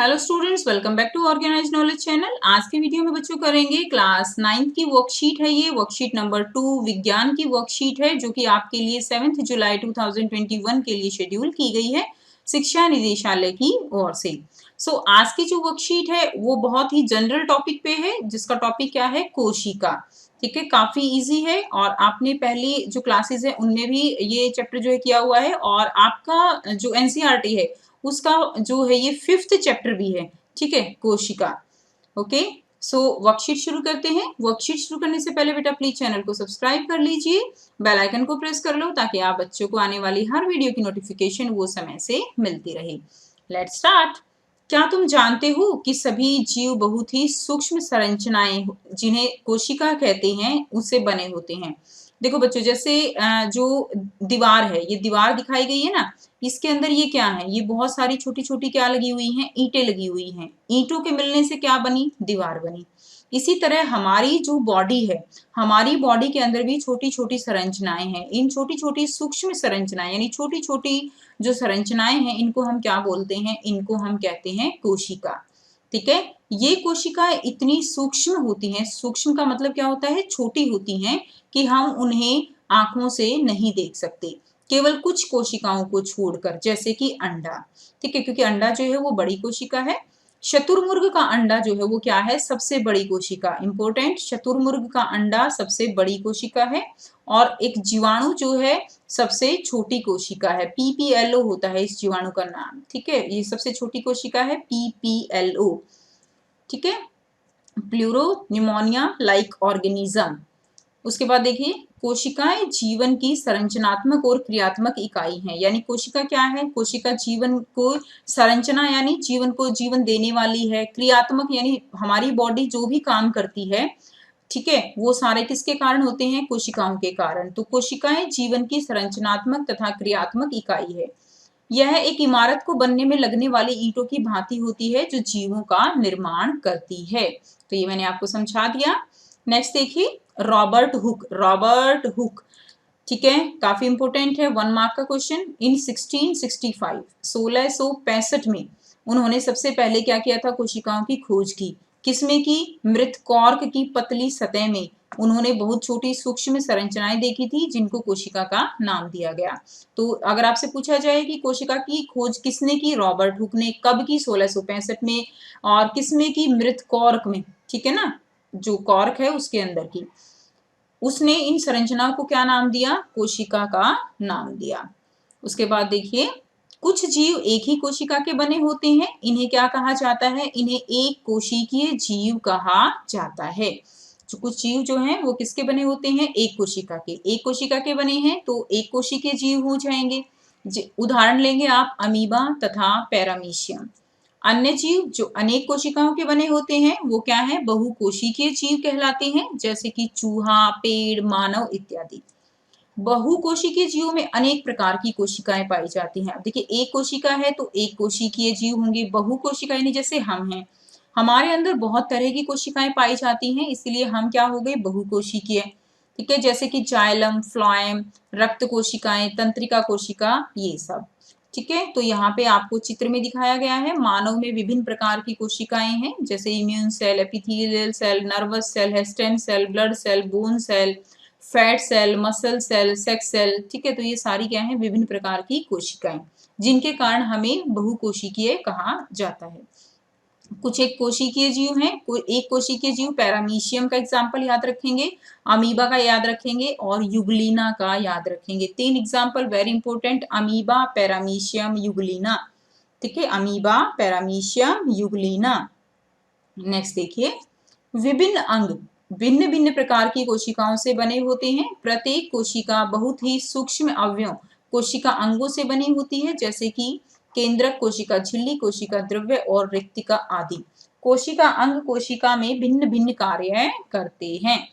Hello students, welcome back to organize knowledge channel. आज के video में बच्चों करेंगे क्लास 9th की वर्कशीट है। ये वर्कशीट नंबर 2 विज्ञान की वर्कशीट है जो कि आपके लिए 7 जुलाई 2021 के लिए शेड्यूल की गई है शिक्षा निदेशालय की ओर से। आज की जो वर्कशीट है वो बहुत ही जनरल टॉपिक पे है, जिसका टॉपिक क्या है, कोशिका। ठीक है, काफी इजी है और आपने पहली जो क्लासेस है उनमें भी ये चैप्टर जो है किया हुआ है, और आपका जो एनसीईआरटी है उसका जो है ये 5th चैप्टर भी है। ठीक है, कोशिका। ओके, वर्कशीट शुरू करते हैं। वर्कशीट शुरू करने से पहले बेटा प्लीज चैनल को सब्सक्राइब कर लीजिए, बेल आइकन को प्रेस कर लो ताकि आप बच्चों को आने वाली हर वीडियो की नोटिफिकेशन वो समय से मिलती रहे। Let's start. क्या तुम जानते हो कि सभी जीव बहुत ही सूक्ष्म संरचनाएं जिन्हें कोशिका कहते हैं उससे बने होते हैं। देखो बच्चों, जैसे जो दीवार है, ये दीवार दिखाई गई है ना, इसके अंदर ये क्या है, ये बहुत सारी छोटी छोटी क्या लगी हुई हैं, ईंटें लगी हुई हैं। ईंटों के मिलने से क्या बनी, दीवार बनी। इसी तरह हमारी जो बॉडी है, हमारी बॉडी के अंदर भी छोटी छोटी संरचनाएं हैं। इन छोटी छोटी सूक्ष्म संरचनाएं यानी छोटी छोटी जो संरचनाएं हैं, इनको हम क्या बोलते हैं, इनको हम कहते हैं कोशिका। ठीक है, ये कोशिकाएं इतनी सूक्ष्म होती हैं, सूक्ष्म का मतलब क्या होता है, छोटी होती हैं, कि हम उन्हें आंखों से नहीं देख सकते, केवल कुछ कोशिकाओं को छोड़कर, जैसे कि अंडा। ठीक है, क्योंकि अंडा जो है वो बड़ी कोशिका है। शतुरमुर्ग का अंडा जो है वो क्या है, सबसे बड़ी कोशिका। इंपॉर्टेंट, शतुरमुर्ग का अंडा सबसे बड़ी कोशिका है। और एक जीवाणु जो है सबसे छोटी कोशिका है, पीपीएलओ होता है इस जीवाणु का नाम। ठीक है, ये सबसे छोटी कोशिका है, पीपीएलओ। ठीक है, प्लूरो न्यूमोनिया लाइक ऑर्गेनिज्म। उसके बाद देखिए, कोशिकाएं जीवन की संरचनात्मक और क्रियात्मक इकाई हैं। यानी कोशिका क्या है, कोशिका जीवन को, संरचना यानी जीवन को जीवन देने वाली है, क्रियात्मक यानी हमारी बॉडी जो भी काम करती है, ठीक है, वो सारे किसके कारण होते हैं, कोशिकाओं के कारण। तो कोशिकाएं जीवन की संरचनात्मक तथा क्रियात्मक इकाई है। यह एक इमारत को बनने में लगने वाली ईंटों की भांति होती है जो जीवों का निर्माण करती है। तो ये मैंने आपको समझा दिया। नेक्स्ट देखिए, रॉबर्ट हुक। रॉबर्ट हुक, ठीक है, काफी इंपोर्टेंट है, 1 मार्क का क्वेश्चन। इन 1665 में उन्होंने सबसे पहले क्या किया था, कोशिकाओं की खोज की। किसमें की, मृत कॉर्क की पतली सतह में उन्होंने बहुत छोटी सूक्ष्म संरचनाएं देखी थी जिनको कोशिका का नाम दिया गया। तो अगर आपसे पूछा जाए कि कोशिका की खोज किसने की, रॉबर्ट हुक ने। कब की, 1665 में। और किसमें की, मृत कॉर्क में। ठीक है ना, जो कॉर्क है उसके अंदर की। उसने इन संरचनाओं को क्या नाम दिया, कोशिका का नाम दिया। उसके बाद देखिए, कुछ जीव एक ही कोशिका के बने होते हैं, इन्हें क्या कहा जाता है, इन्हें एक कोशिकीय जीव कहा जाता है। जो कुछ जीव जो हैं वो किसके बने होते हैं, एक कोशिका के। एक कोशिका के बने हैं तो एक कोशिकीय जीव हो जाएंगे। उदाहरण लेंगे आप, अमीबा तथा पैरामीशियम। अन्य जीव जो अनेक कोशिकाओं के बने होते हैं वो क्या है, बहुकोशिकीय जीव कहलाते हैं, जैसे कि चूहा, पेड़, मानव इत्यादि। बहुकोशिकीय जीवों में अनेक प्रकार की कोशिकाएं पाई जाती हैं। अब देखिए, एक कोशिका है तो एक कोशिकीय जीव होंगे। बहुकोशिका यानी जैसे हम हैं, हमारे अंदर बहुत तरह की कोशिकाएं पाई जाती हैं, इसलिए हम क्या हो गए, बहुकोशिकीय। ठीक है, जैसे कि जाइलम, फ्लोएम, रक्त कोशिकाएं, तंत्रिका कोशिका, ये सब। ठीक है, तो यहाँ पे आपको चित्र में दिखाया गया है, मानव में विभिन्न प्रकार की कोशिकाएं हैं, जैसे immune cell, epithelial cell, nervous cell है, stem cell, blood cell, bone cell, fat cell, muscle cell, sex cell. ठीक है, तो ये सारी क्या है, विभिन्न प्रकार की कोशिकाएं, जिनके कारण हमें बहुकोशिकीय कहा जाता है। कुछ एक कोशिकीय जीव हैं, एक कोशिकीय जीव, पैरामीशियम का एग्जाम्पल याद रखेंगे, अमीबा का याद रखेंगे और युगलीना का याद रखेंगे। 3 example very important, amoeba, paramecium, euglena. ठीक है, अमीबा, पैरामीशियम, युगलीना। नेक्स्ट देखिए, विभिन्न अंग भिन्न भिन्न प्रकार की कोशिकाओं से बने होते हैं। प्रत्येक कोशिका बहुत ही सूक्ष्म अवयव कोशिका अंगों से बनी होती है, जैसे कि केंद्रक कोशिका, झिल्ली कोशिका, द्रव्य और रिक्तिका आदि। कोशिका अंग कोशिका में भिन्न भिन्न कार्य करते हैं।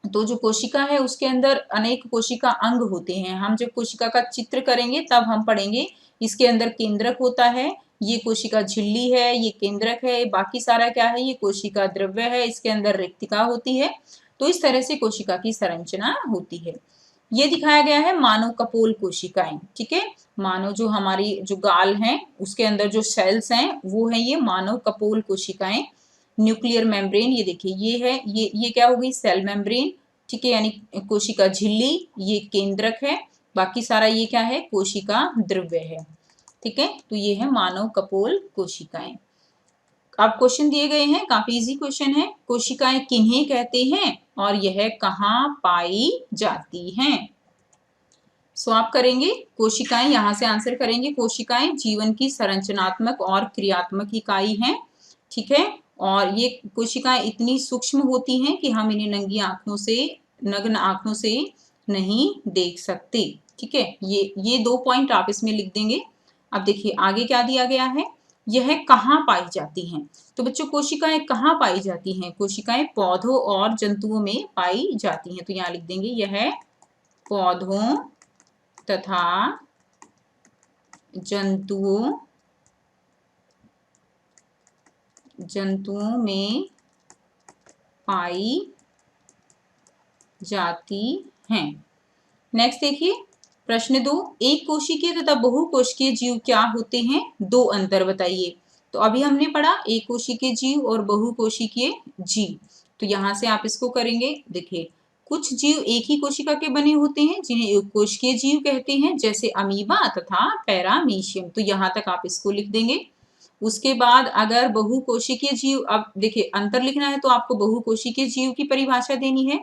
तो जो कोशिका है उसके अंदर अनेक कोशिका अंग होते हैं। हम जब कोशिका का चित्र करेंगे तब हम पढ़ेंगे, इसके अंदर केंद्रक होता है, ये कोशिका झिल्ली है, ये केंद्रक है, बाकी सारा क्या है, ये कोशिका द्रव्य है, इसके अंदर रिक्तिका होती है। तो इस तरह से कोशिका की संरचना होती है। ये दिखाया गया है मानव कपोल कोशिकाएं, ठीक है। मानव जो हमारी जो गाल हैं उसके अंदर जो सेल्स हैं वो है ये मानव कपोल कोशिकाएं। न्यूक्लियर मेम्ब्रेन ये देखिए ये है, ये क्या हो गई, सेल मेम्ब्रेन, ठीक है, यानी कोशिका झिल्ली, ये केंद्रक है, बाकी सारा ये क्या है, कोशिका द्रव्य है, ठीक है। तो ये है मानव कपोल कोशिकाएं। अब क्वेश्चन दिए गए हैं, काफी इजी क्वेश्चन है। कोशिकाएं किन्हें कहते हैं और यह कहाँ पाई जाती हैं। सो आप करेंगे कोशिकाएं, यहां से आंसर करेंगे। कोशिकाएं जीवन की संरचनात्मक और क्रियात्मक इकाई हैं, ठीक है। और ये कोशिकाएं इतनी सूक्ष्म होती हैं कि हम इन्हें नग्न आंखों से नहीं देख सकते, ठीक है। ये 2 पॉइंट आप इसमें लिख देंगे। अब देखिए आगे क्या दिया गया है, यह कहाँ पाई जाती हैं। तो बच्चों कोशिकाएं कहाँ पाई जाती हैं, कोशिकाएं पौधों और जंतुओं में पाई जाती हैं। तो यहाँ लिख देंगे यह पौधों तथा जंतुओं में पाई जाती हैं। नेक्स्ट देखिए प्रश्न 2, एक कोशिकीय तथा बहुकोशिकीय जीव क्या होते हैं, 2 अंतर बताइए। तो अभी हमने पढ़ा एक कोशिकीय जीव और बहुकोशिकीय जीव, तो यहां से आप इसको करेंगे। देखिए कुछ जीव एक ही कोशिका के बने होते हैं जिन्हें एक कोशिकीय जीव कहते हैं, जैसे अमीबा तथा पैरामीशियम, तो यहाँ तक आप इसको लिख देंगे। उसके बाद अगर बहुकोशिकीय जीव, अब देखिए अंतर लिखना है तो आपको बहुकोशिकीय जीव की परिभाषा देनी है।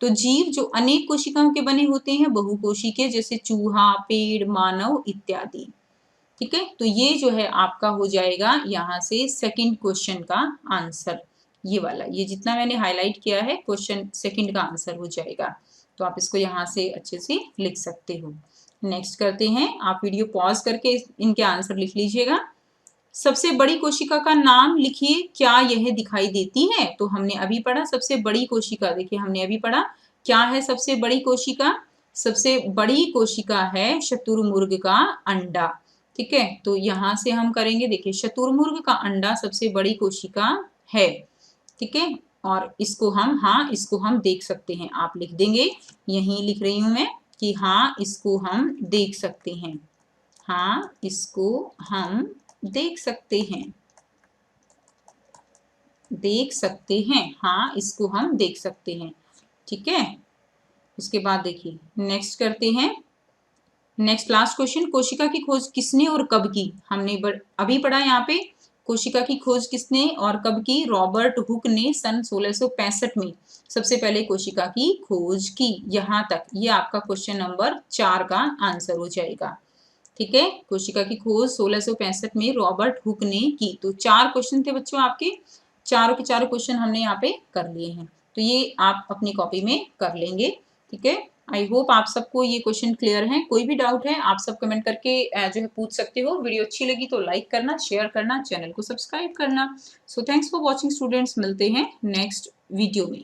तो जीव जो अनेक कोशिकाओं के बने होते हैं बहुकोशिकीय, जैसे चूहा, पेड़, मानव इत्यादि, ठीक है। तो ये जो है आपका हो जाएगा यहाँ से सेकंड क्वेश्चन का आंसर, ये वाला, ये जितना मैंने हाईलाइट किया है क्वेश्चन सेकंड का आंसर हो जाएगा। तो आप इसको यहाँ से अच्छे से लिख सकते हो। नेक्स्ट करते हैं, आप वीडियो पॉज करके इनके आंसर लिख लीजिएगा। सबसे बड़ी कोशिका का नाम लिखिए, क्या यह दिखाई देती है। तो हमने अभी पढ़ा सबसे बड़ी कोशिका, देखिए हमने अभी पढ़ा क्या है सबसे बड़ी कोशिका, सबसे बड़ी कोशिका है शुतुरमुर्ग का अंडा, ठीक है। तो यहां से हम करेंगे, देखिए शुतुरमुर्ग का अंडा सबसे बड़ी कोशिका है, ठीक है। और इसको हम देख सकते हैं, आप लिख देंगे, यहीं लिख रही हूं मैं कि हाँ इसको हम देख सकते हैं, हाँ इसको हम देख सकते हैं, हाँ इसको हम देख सकते हैं, ठीक है। उसके बाद देखिए नेक्स्ट करते हैं, नेक्स्ट लास्ट क्वेश्चन, कोशिका की खोज किसने और कब की। हमने अभी पढ़ा यहाँ पे कोशिका की खोज किसने और कब की, रॉबर्ट हुक ने सन 1665 में सबसे पहले कोशिका की खोज की। यहाँ तक ये आपका क्वेश्चन नंबर 4 का आंसर हो जाएगा, ठीक है। कोशिका की खोज 1665 में रॉबर्ट हुक ने की। तो 4 क्वेश्चन थे बच्चों आपके, चारों के चारों क्वेश्चन हमने यहाँ पे कर लिए हैं, तो ये आप अपनी कॉपी में कर लेंगे, ठीक है। आई होप आप सबको ये क्वेश्चन क्लियर है। कोई भी डाउट है आप सब कमेंट करके जो है पूछ सकते हो। वीडियो अच्छी लगी तो लाइक करना, शेयर करना, चैनल को सब्सक्राइब करना। So thanks for watching students, मिलते हैं नेक्स्ट वीडियो में।